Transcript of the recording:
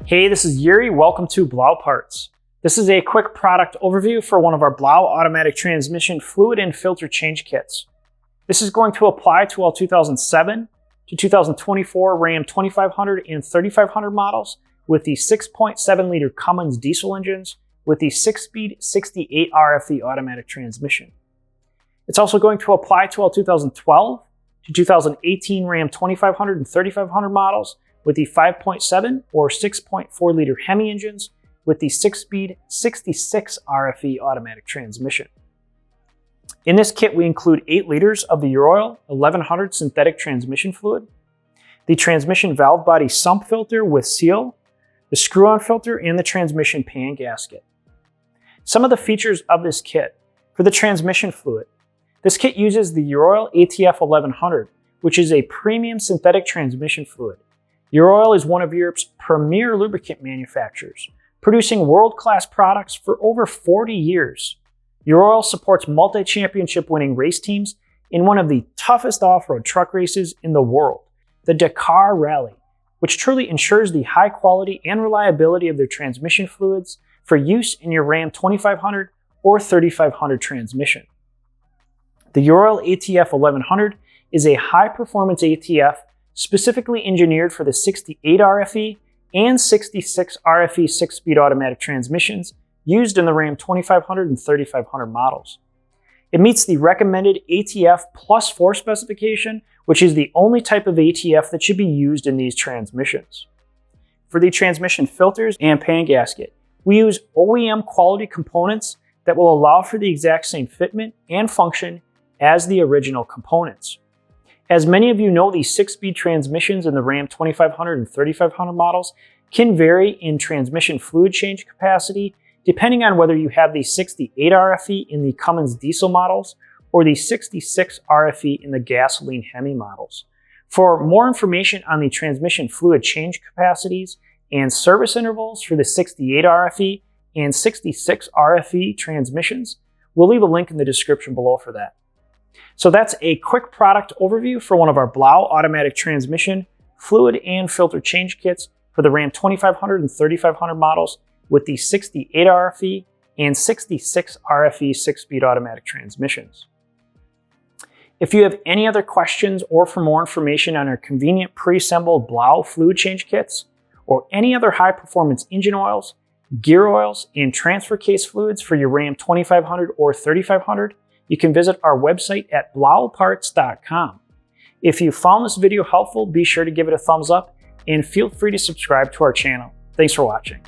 Hey, this is Yuri. Welcome to BLAU Parts. This is a quick product overview for one of our BLAU automatic transmission fluid and filter change kits. This is going to apply to all 2007 to 2024 Ram 2500 and 3500 models with the 6.7 liter Cummins diesel engines with the 6-speed 68RFE automatic transmission. It's also going to apply to all 2012 to 2018 Ram 2500 and 3500 models with the 5.7 or 6.4 liter Hemi engines with the 6-speed 66RFE automatic transmission. In this kit, we include 8 liters of the Euroil 1100 synthetic transmission fluid, the transmission valve body sump filter with seal, the screw-on filter, and the transmission pan gasket. Some of the features of this kit. For the transmission fluid, this kit uses the Euroil ATF 1100, which is a premium synthetic transmission fluid. Euroil is one of Europe's premier lubricant manufacturers, producing world-class products for over 40 years. Euroil supports multi-championship winning race teams in one of the toughest off-road truck races in the world, the Dakar Rally, which truly ensures the high quality and reliability of their transmission fluids for use in your Ram 2500 or 3500 transmission. The Euroil ATF 1100 is a high-performance ATF specifically engineered for the 68RFE and 66RFE 6-speed automatic transmissions used in the Ram 2500 and 3500 models. It meets the recommended ATF plus 4 specification, which is the only type of ATF that should be used in these transmissions. For the transmission filters and pan gasket, we use OEM quality components that will allow for the exact same fitment and function as the original components. As many of you know, the 6-speed transmissions in the Ram 2500 and 3500 models can vary in transmission fluid change capacity depending on whether you have the 68RFE in the Cummins diesel models or the 66RFE in the gasoline Hemi models. For more information on the transmission fluid change capacities and service intervals for the 68RFE and 66RFE transmissions, we'll leave a link in the description below for that. So that's a quick product overview for one of our BLAU automatic transmission fluid and filter change kits for the Ram 2500 and 3500 models with the 68RFE and 66RFE 6-speed automatic transmissions. If you have any other questions or for more information on our convenient pre-assembled BLAU fluid change kits or any other high-performance engine oils, gear oils, and transfer case fluids for your Ram 2500 or 3500, you can visit our website at blauparts.com. If you found this video helpful, be sure to give it a thumbs up and feel free to subscribe to our channel. Thanks for watching.